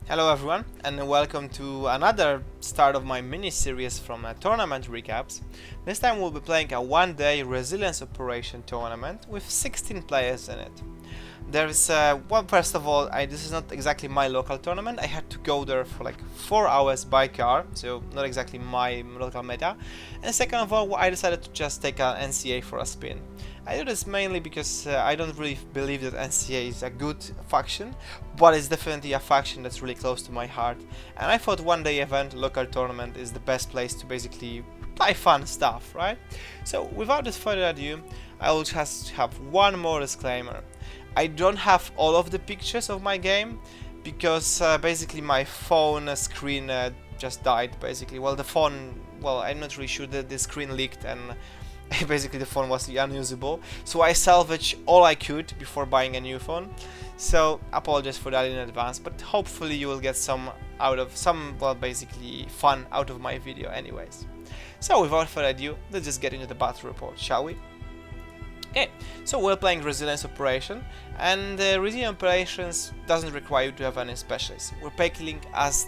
Hello everyone, and welcome to another start of my mini-series from tournament recaps. This time we'll be playing a one-day resilience operation tournament with 16 players in it. There's, well, first of all, this is not exactly my local tournament. I had to go there for like 4 hours by car, so not exactly my local meta. And second of all, I decided to just take an NCA for a spin. I do this mainly because I don't really believe that NCA is a good faction, but it's definitely a faction that's really close to my heart. And I thought one day event, local tournament, is the best place to basically play fun stuff, right? So without further ado, I will just have one more disclaimer. I don't have all of the pictures of my game because basically my phone screen just died basically. Well, the phone, well, I'm not really sure that the screen leaked and basically the phone was unusable. So I salvaged all I could before buying a new phone. So apologies for that in advance, but hopefully you will get some well, basically fun out of my video anyways. So without further ado, let's just get into the battle report, shall we? Okay, so we're playing Resilience Operation, and Resilience Operations doesn't require you to have any specialists. We're packing as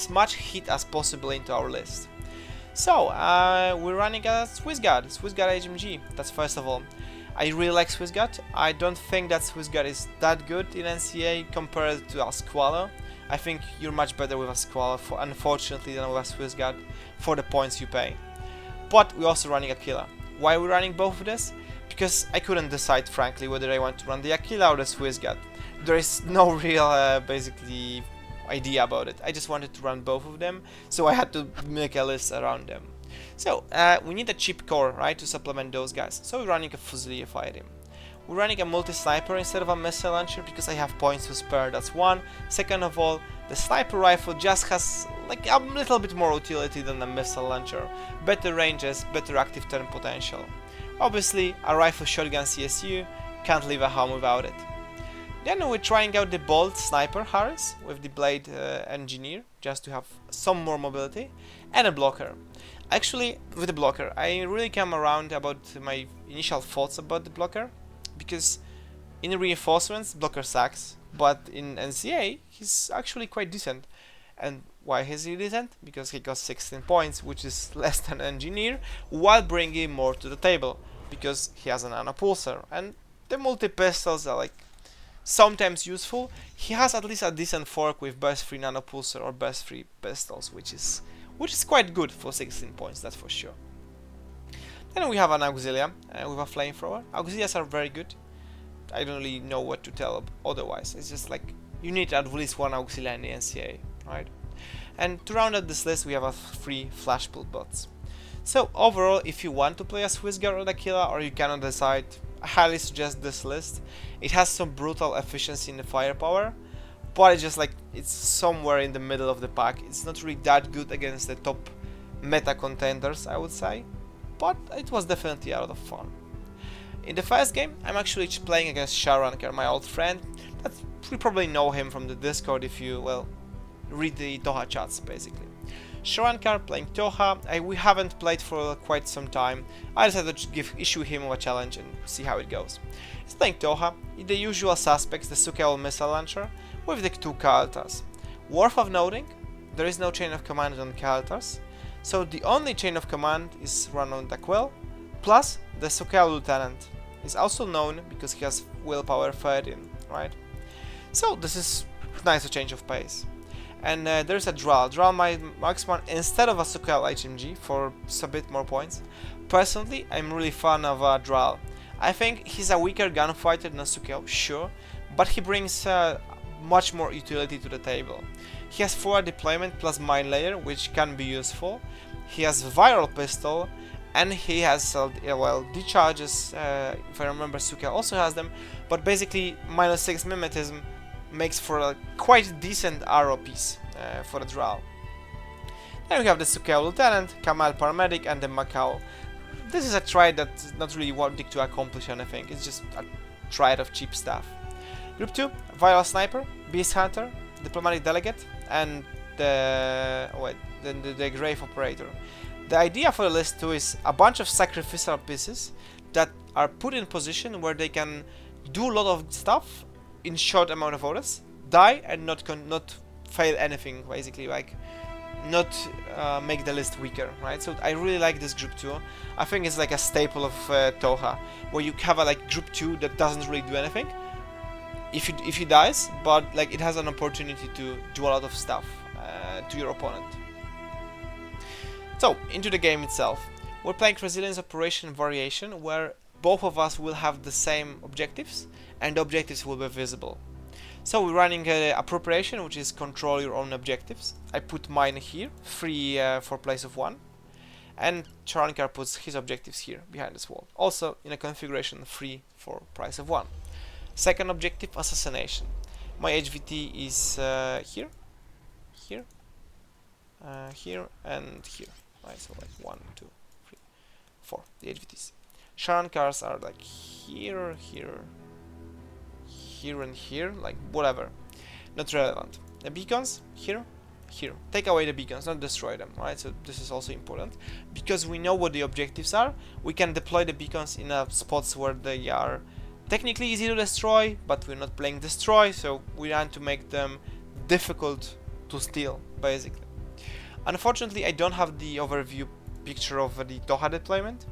much hit as possible into our list. So, we're running a Swiss Guard HMG, that's first of all. I really like Swiss Guard. I don't think that Swiss Guard is that good in NCA compared to a Squalo. I think you're much better with a Squalo, unfortunately, than with a Swiss Guard for the points you pay. But we're also running Aquila. Why are we running both of this? Because I couldn't decide, frankly, whether I want to run the Aquila or the Swiss Guard. There is no real, basically, idea about it. I just wanted to run both of them, so I had to make a list around them. So, we need a cheap core, right, to supplement those guys. So we're running a Fusilier Fighting. We're running a multi-sniper instead of a missile launcher because I have points to spare, that's one. Second of all, the sniper rifle just has like a little bit more utility than the missile launcher. Better ranges, better active turn potential. Obviously, a rifle shotgun CSU, can't leave a home without it. Then we're trying out the Bolt Sniper Harris with the Blade Engineer, just to have some more mobility, and a blocker. Actually, with the blocker, I really came around about my initial thoughts about the blocker, because in reinforcements, blocker sucks, but in NCA, he's actually quite decent. And why is he decent? Because he got 16 points, which is less than Engineer, while bringing more to the table, because he has an nanopulsar, and the multi-pistols are like sometimes useful. He has at least a decent fork with burst 3 nanopulsar or burst 3 pistols, which is quite good for 16 points, that's for sure. Then we have an Auxilia with a flamethrower. Auxilias are very good. I don't really know what to tell otherwise. It's just like you need at least one Auxilia in the NCA, right? And to round out this list, we have 3 flash pull bots. So overall, if you want to play a Swiss Guard or Aquila, or you cannot decide, I highly suggest this list. It has some brutal efficiency in the firepower, but it's just like it's somewhere in the middle of the pack. It's not really that good against the top meta contenders, I would say, but it was definitely a lot of fun. In the first game, I'm actually playing against Sharrankar, my old friend. You probably know him from the Discord if you, well, read the Tohaa chats, basically. Sharrankar playing Tohaa. We haven't played for quite some time. I decided to issue him a challenge and see how it goes. He's playing Tohaa, the usual suspects, the Sukhoi missile launcher, with the 2 Kaltas. Worth of noting, there is no chain of command on Kaltas, so the only chain of command is run on the Quill, plus the Sukhoi Lieutenant is also known because he has willpower 13, right? So this is nice, a change of pace. And there's a Dral my marksman instead of a Sukhoi HMG for a bit more points. Personally, I'm really fan of Dral. I think he's a weaker gunfighter than Sukhoi, sure, but he brings much more utility to the table. He has forward deployment plus mine layer, which can be useful. He has viral pistol, and he has well, decharges. If I remember, Sukhoi also has them, but basically -6 mimetism makes for a quite decent arrow piece for the Dral. Then we have the Sukhoi Lieutenant, Kamal Paramedic, and the Macau. This is a try that's not really wanting to accomplish anything, it's just a try of cheap stuff. Group 2, Viral Sniper, Beast Hunter, Diplomatic Delegate, and the Grave Operator. The idea for the list 2 is a bunch of sacrificial pieces that are put in position where they can do a lot of stuff in short amount of orders, die and not fail anything, basically, like not make the list weaker, right? So I really like this group 2. I think it's like a staple of Tohaa, where you have a like group 2 that doesn't really do anything if he dies, but like it has an opportunity to do a lot of stuff to your opponent. So into the game itself, we're playing Resilience Operation Variation, where both of us will have the same objectives and the objectives will be visible. So we're running Appropriation, which is control your own objectives. I put mine here, 3 for place of 1, and Sharrankar puts his objectives here behind this wall, also in a configuration 3 for price of 1. Second objective, Assassination. My HVT is here, here, here, and here. Right, so like 1, 2, 3, 4, the HVTs. Sharrankars are like here, here, here, and here, like whatever, not relevant. The beacons here, here. Take away the beacons, not destroy them, right? So this is also important, because we know what the objectives are. We can deploy the beacons in spots where they are technically easy to destroy, but we're not playing destroy, so we want to make them difficult to steal, basically. Unfortunately, I don't have the overview picture of the Tohaa deployment,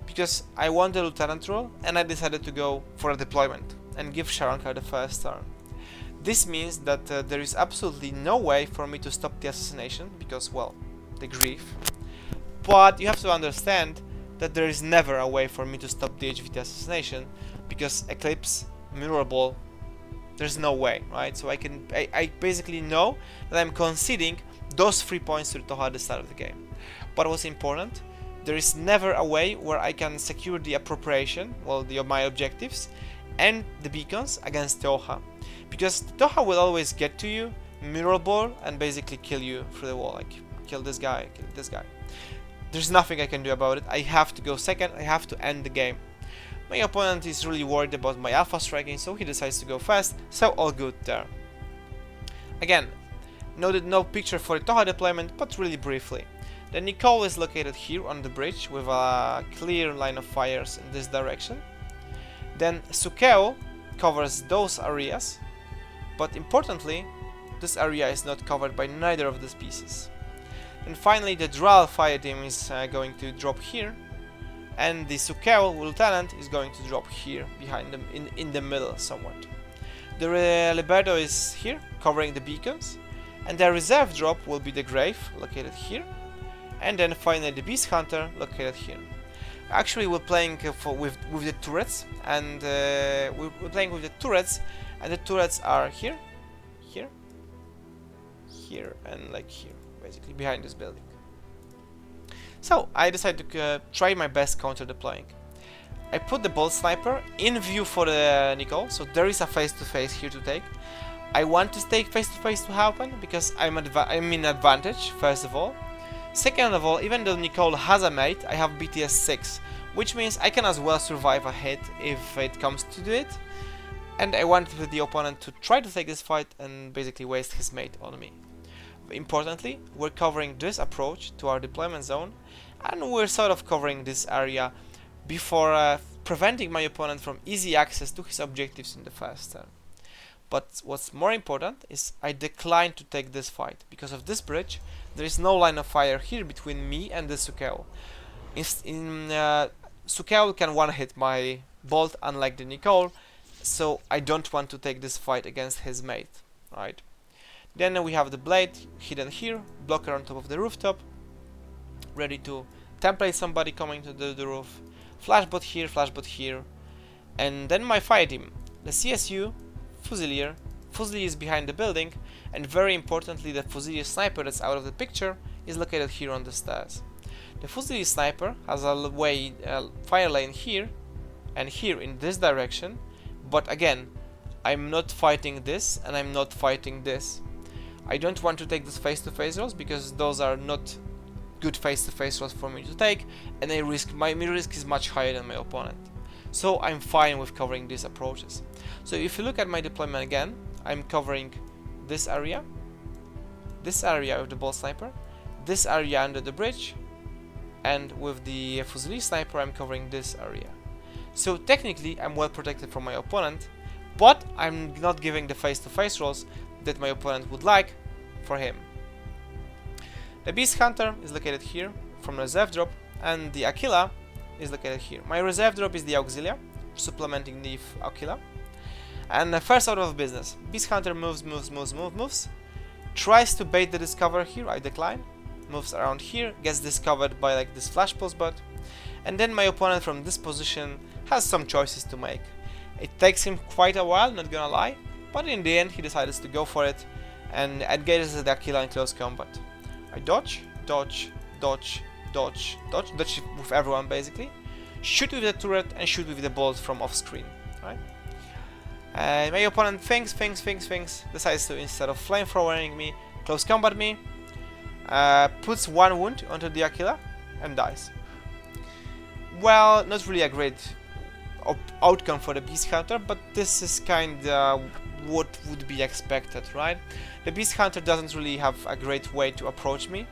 because I want the lieutenant role, and I decided to go for a deployment and give Sharrankar the first turn. This means that there is absolutely no way for me to stop the assassination, because, well, the grief. But you have to understand that there is never a way for me to stop the HVT assassination, because Eclipse, Mirror Ball, there's no way, right? So I basically know that I'm conceding those 3 points to Tohaa at the start of the game. But what's important, there is never a way where I can secure the appropriation, well, my objectives, and the beacons against Tohaa. Because Tohaa will always get to you, mirror ball, and basically kill you through the wall, like kill this guy, kill this guy. There's nothing I can do about it. I have to go second, I have to end the game. My opponent is really worried about my alpha striking, so he decides to go first, so all good there. Again, no picture for the Tohaa deployment, but really briefly. The Nicole is located here on the bridge with a clear line of fires in this direction. Then Sukeo covers those areas, but importantly, this area is not covered by neither of these pieces. And finally, the Dral fire team is going to drop here, and the Sukeo lieutenant is going to drop here behind them in the middle somewhat. The Liberto is here covering the beacons, and the reserve drop will be the Grave located here, and then finally the Beast Hunter located here. Actually, we're playing with the turrets, and we're playing with the turrets, and the turrets are here, here, here, and like here, basically behind this building. So I decided to try my best counter deploying. I put the bolt sniper in view for the Nicole, so there is a face-to-face here to take. I want to take face-to-face to happen because I'm in advantage, first of all. Second of all, even though Nicole has a mate, I have BTS 6, which means I can as well survive a hit if it comes to do it. And I wanted the opponent to try to take this fight and basically waste his mate on me. Importantly, we're covering this approach to our deployment zone, and we're sort of covering this area before preventing my opponent from easy access to his objectives in the first turn. But what's more important is I decline to take this fight. Because of this bridge, there is no line of fire here between me and the Sukeo. Sukeo can one-hit my bolt unlike the Nicole, so I don't want to take this fight against his mate, right? Then we have the blade hidden here, blocker on top of the rooftop, ready to template somebody coming to the roof, flashbot here, and then my fire team, the CSU, Fusilier. Fusilier is behind the building, and very importantly, the Fusilier sniper that's out of the picture is located here on the stairs. The Fusilier sniper has a fire lane here and here in this direction, but again, I'm not fighting this and I'm not fighting this. I don't want to take this face-to-face rolls because those are not good face-to-face rolls for me to take, and my risk is much higher than my opponent. So I'm fine with covering these approaches. So if you look at my deployment again, I'm covering this area with the bolt sniper, this area under the bridge, and with the Fusilier sniper I'm covering this area. So technically I'm well protected from my opponent, but I'm not giving the face-to-face rolls that my opponent would like, for him. The Beast Hunter is located here from reserve drop, and the Aquila is located here. My reserve drop is the Auxilia, supplementing the Aquila. And first out of business, Beast Hunter moves, tries to bait the Discover here, I decline, moves around here, gets discovered by like this Flash Pulse bot, and then my opponent from this position has some choices to make. It takes him quite a while, not gonna lie, but in the end he decides to go for it and engages the Aquila in close combat. I dodge with everyone basically, shoot with the turret and shoot with the bolt from off screen, right? My opponent thinks, decides to, instead of flamethrowering me, close combat me, puts one wound onto the Aquila and dies. Well, not really a great outcome for the Beast Hunter, but this is kinda what would be expected, right? The Beast Hunter doesn't really have a great way to approach me,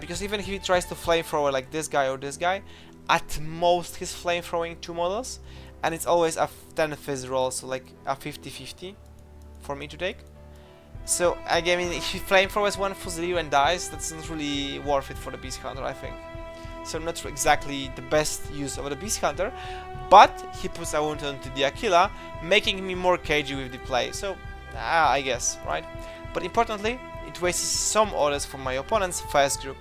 because even if he tries to flamethrower like this guy or this guy, at most he's flamethrowing 2 models, and it's always a 10 fizz roll, so like a 50-50 for me to take. So again, if he flamethrowers one Fusilier and dies, that's not really worth it for the Beast Hunter, I think. So not exactly the best use of the Beast Hunter, but he puts a wound onto the Aquila, making me more cagey with the play, so I guess, right? But importantly, it wastes some orders from my opponent's first group.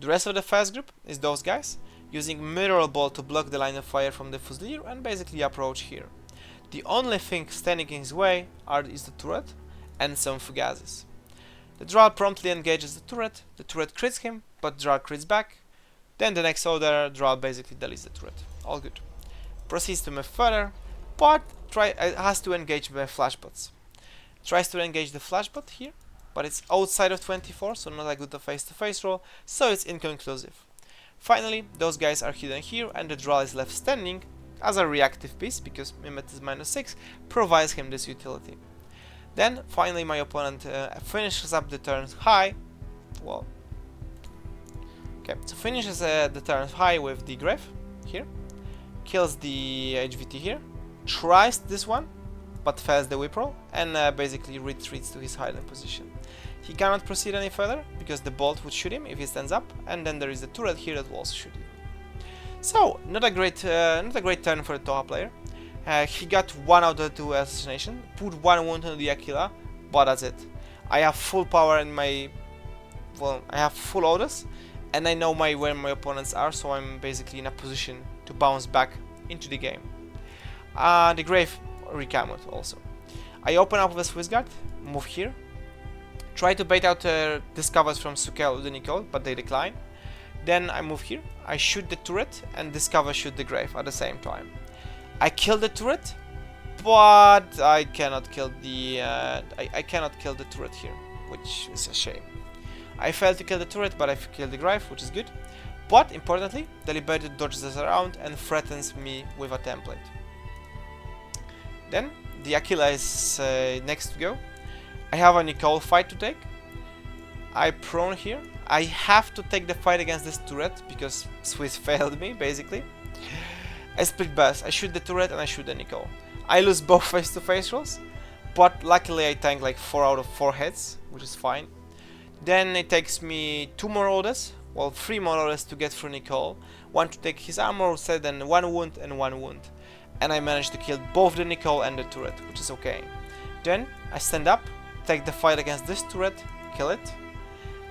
The rest of the first group is those guys, using Mirror Ball to block the line of fire from the Fusilier and basically approach here. The only thing standing in his way is the turret and some Fugazis. The Drow promptly engages the turret crits him, but Drow crits back. Then the next order, Drow basically deletes the turret. All good. Proceeds to move further, but has to engage the flashbots. Tries to engage the flashbot here, but it's outside of 24, so not a good face-to-face roll, so it's inconclusive. Finally, those guys are hidden here, and the Drow is left standing as a reactive piece, because Mimet is -6, provides him this utility. Then, finally, my opponent finishes up the turn high. Well, okay, so finishes the turn high with the Grave here, kills the HVT here, tries this one, but fails the whip roll, and basically retreats to his hiding position. He cannot proceed any further, because the bolt would shoot him if he stands up, and then there is the turret here that will also shoot him. So, not a great turn for the Tohaa player. He got 1 out of 2 assassination, put 1 wound on the Aquila, but that's it. I have full power in my... well, I have full orders, and I know where my opponents are, so I'm basically in a position to bounce back into the game. The Grave recamoed also. I open up with a Swiss Guard, move here, try to bait out Discovers from Sukel or the Nicole, but they decline. Then I move here, I shoot the turret, and Discover shoot the Grave at the same time. I kill the turret, but I cannot kill the turret here, which is a shame. I failed to kill the turret, but I killed the Grave, which is good. But importantly, the Liberated dodges us around and threatens me with a template. Then the Aquila is next to go. I have a Nicole fight to take. I prone here. I have to take the fight against this turret because Swiss failed me basically. I split burst. I shoot the turret and I shoot the Nicole. I lose both face-to-face rolls, but luckily I tank like 4 out of 4 hits, which is fine. Then it takes me 2 more orders, well 3 more orders to get through Nicole. 1 to take his armor set, then 1 wound and 1 wound. And I managed to kill both the Nicole and the turret, which is okay. Then I stand up, take the fight against this turret, kill it,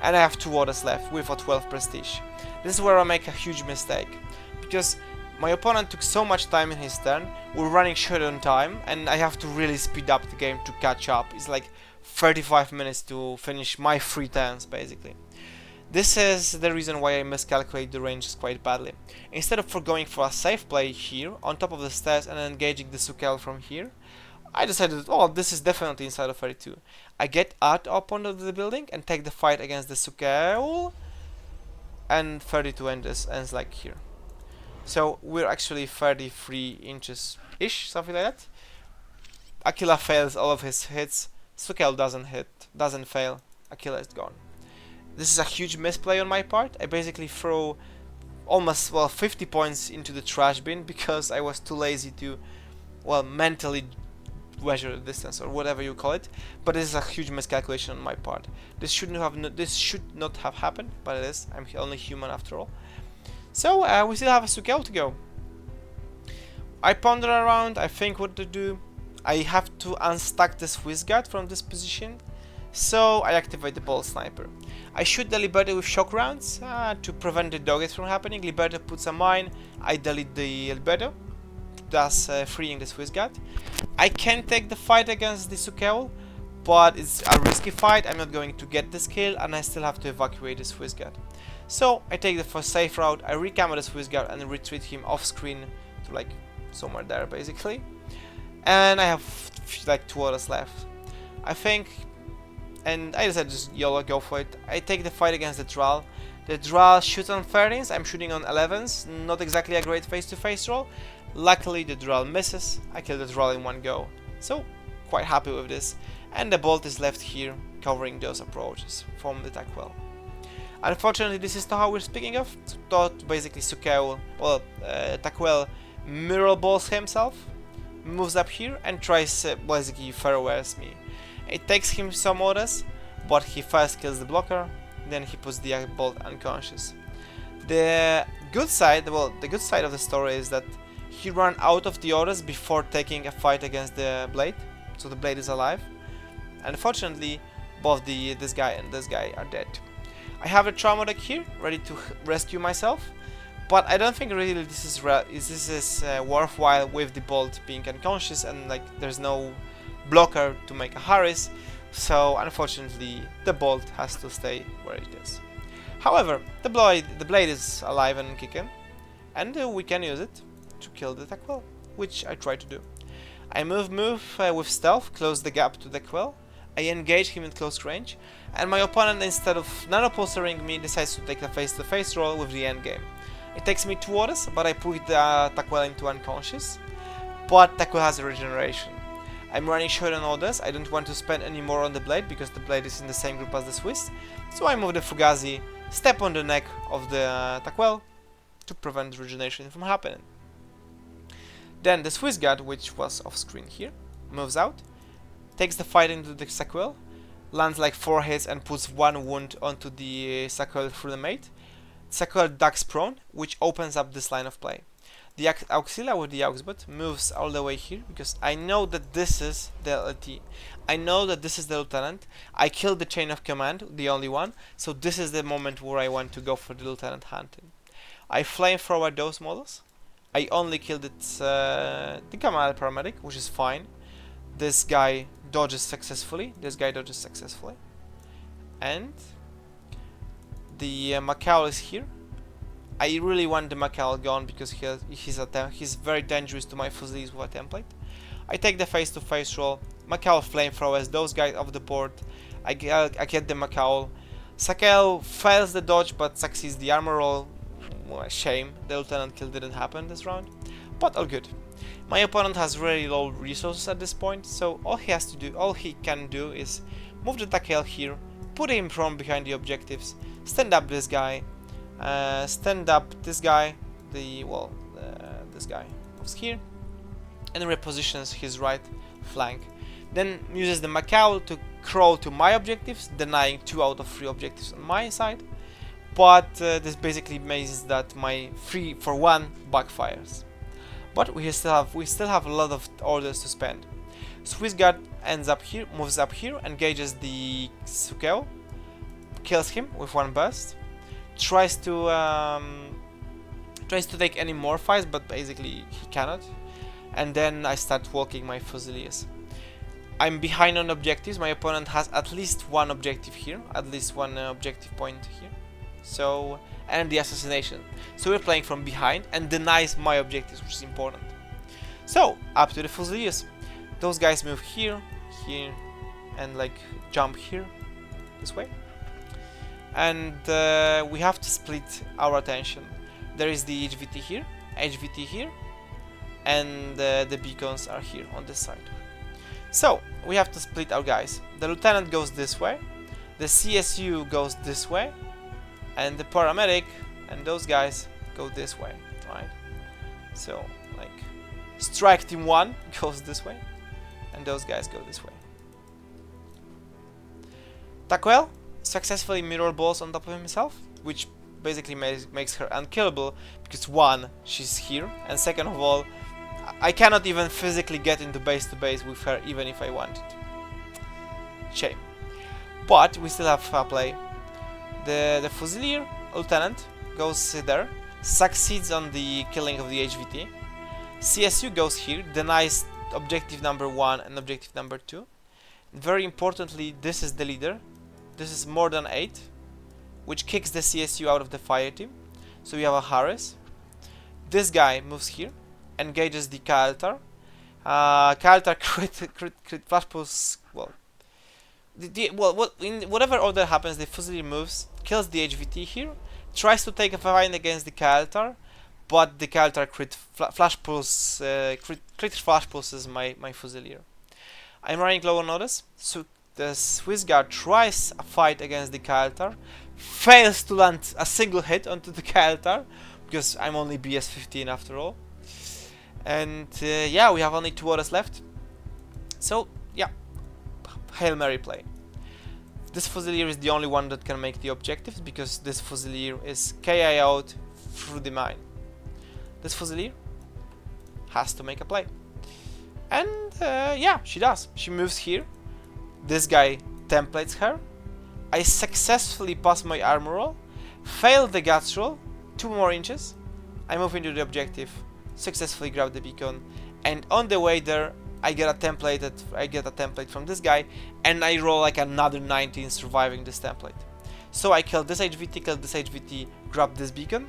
and I have 2 orders left with a 12 prestige. This is where I make a huge mistake, because my opponent took so much time in his turn, we're running short on time, and I have to really speed up the game to catch up. It's like 35 minutes to finish my 3 turns basically. This is the reason why I miscalculate the ranges quite badly. Instead of going for a safe play here, on top of the stairs and engaging the Sukel from here, I decided, oh, this is definitely inside of 32. I get out up onto the building and take the fight against the Sukel, and 32 ends like here. So we're actually 33 inches-ish, something like that. Aquila fails all of his hits, Sukel doesn't fail, Aquila is gone. This is a huge misplay on my part. I basically throw almost, well, 50 points into the trash bin because I was too lazy to, well, mentally measure the distance or whatever you call it, but this is a huge miscalculation on my part. This should not have happened, but it is. I'm only human after all. So we still have a Sukeo to go. I ponder around, I think what to do. I have to unstack the Swiss guard from this position, so I activate the Bolt Sniper. I shoot the Liberto with shock rounds to prevent the dogget from happening. Liberto puts a mine, I delete the Liberto, thus freeing the Swiss guard. I can take the fight against the Sukeo, but it's a risky fight. I'm not going to get this kill, and I still have to evacuate the Swiss guard. So I take the first safe route, I recamera the Swiss guard and retreat him off screen to like somewhere there basically. And I have like 2 orders left, I think, and I decided to just YOLO, go for it. I take the fight against the Droll. The Droll shoots on 13s, I'm shooting on 11s, not exactly a great face-to-face roll. Luckily the Droll misses, I kill the Droll in one go, so quite happy with this. And the Bolt is left here, covering those approaches from the Takwel. Unfortunately, this is Tohaa we're speaking of. Basically Sukeo, well, Takwel mirror balls himself, moves up here and tries basically farewells me. It takes him some orders, but he first kills the blocker, then he puts the Bolt unconscious. The good side of the story is that he ran out of the orders before taking a fight against the Blade, so the Blade is alive. Unfortunately, both this guy and this guy are dead. I have a trauma deck here, ready to rescue myself, but I don't think really this is worthwhile with the Bolt being unconscious and like there's no blocker to make a Harris, so unfortunately the Bolt has to stay where it is. However, the blade is alive and kicking, and we can use it to kill the Takwel, which I try to do. I move with stealth, close the gap to the Takwel. I engage him in close range, and my opponent, instead of nanopulsering me, decides to take a face-to-face roll with the endgame. It takes me 2 orders, but I put the Takwel into unconscious, but Takwel has a regeneration. I'm running short on orders, I don't want to spend any more on the Blade, because the Blade is in the same group as the Swiss, so I move the Fugazi, step on the neck of the Takwel to prevent regeneration from happening. Then the Swiss guard, which was off screen here, moves out, takes the fight into the Takwel, lands like 4 hits and puts 1 wound onto the Takwel through the mate. Takwel ducks prone, which opens up this line of play. The Auxilia with the Auxbot moves all the way here because I know that this is the LT. I know that this is the Lieutenant. I killed the chain of command, the only one, so this is the moment where I want to go for the Lieutenant hunting. I flamethrower those models. I only killed the Kamal paramedic, which is fine. This guy dodges successfully. And the Macau is here. I really want the Macau gone because he's very dangerous to my Fusiliers with a template. I take the face-to-face roll. Macau flamethrowers those guys off the board. I get the Macau. Sakel fails the dodge but succeeds the armor roll. Well, shame, the Lieutenant kill didn't happen this round, but all good. My opponent has really low resources at this point, so all he can do is move the Takel here, put him from behind the objectives, stand up this guy, this guy moves here, and repositions his right flank. Then uses the Macau to crawl to my objectives, denying 2 out of 3 objectives on my side. But this basically means that my 3-for-1 backfires. But we still have a lot of orders to spend. Swiss guard moves up here, engages the Sukeo, kills him with 1 burst, tries to take any more fights, but basically he cannot. And then I start walking my Fusiliers. I'm behind on objectives. My opponent has at least 1 objective here, at least 1 objective point here. So, and the assassination. So we're playing from behind and denies my objectives, which is important. So, up to the Fusiliers. Those guys move here, here, and like jump here, this way. And we have to split our attention. There is the HVT here, and the beacons are here on this side. So, we have to split our guys. The Lieutenant goes this way, the CSU goes this way, and the paramedic and those guys go this way, right? So, like, strike team 1 goes this way, and those guys go this way. Taquel successfully mirror balls on top of himself, which basically makes her unkillable, because one, she's here, and second of all, I cannot even physically get into base to base with her even if I wanted. Shame. But we still have play. The Fusilier Lieutenant goes there, succeeds on the killing of the HVT. CSU goes here, denies objective number 1 and objective number 2. Very importantly, this is the leader. This is more than 8, which kicks the CSU out of the fire team. So we have a Harris. This guy moves here, engages the Kaaltar. Kaaltar crit flash pulse. Well, in whatever order happens, the Fusilier moves, kills the HVT here, tries to take a fight against the Kaaltar, but the Kaaltar crit flash pulses my Fusilier. I'm running low on notice, so the Swiss guard tries a fight against the Kaaltar, fails to land a single hit onto the Kaaltar, because I'm only BS 15 after all. And yeah, we have only 2 orders left. So yeah, Hail Mary play. This Fusilier is the only one that can make the objectives, because this Fusilier is KI'd through the mine. This Fusilier has to make a play. And yeah, she does. She moves here. This guy templates her. I successfully pass my armor roll, fail the guts roll, 2 more inches. I move into the objective, successfully grab the beacon, and on the way there, I get a template from this guy, and I roll like another 19 surviving this template. So I kill this HVT, grab this beacon,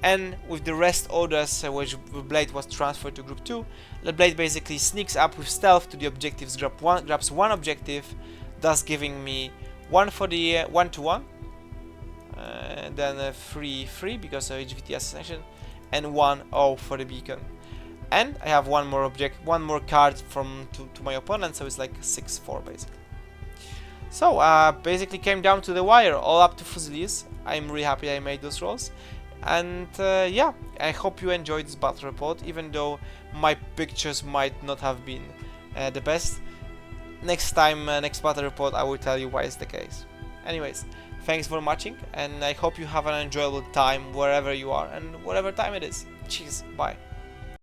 and with the rest orders which the blade was transferred to group 2, the blade basically sneaks up with stealth to the objectives, grabs one objective, thus giving me 1 for the 1-1, then 3-3 because of HVT assassination, and 1-0 for the beacon. And I have one more card to my opponent, so it's like 6-4 basically. So basically came down to the wire, all up to Fusiliers. I'm really happy I made those rolls. And yeah, I hope you enjoyed this battle report, even though my pictures might not have been the best. Next time, next battle report, I will tell you why it's the case. Anyways, thanks for watching, and I hope you have an enjoyable time wherever you are and whatever time it is. Cheers, bye.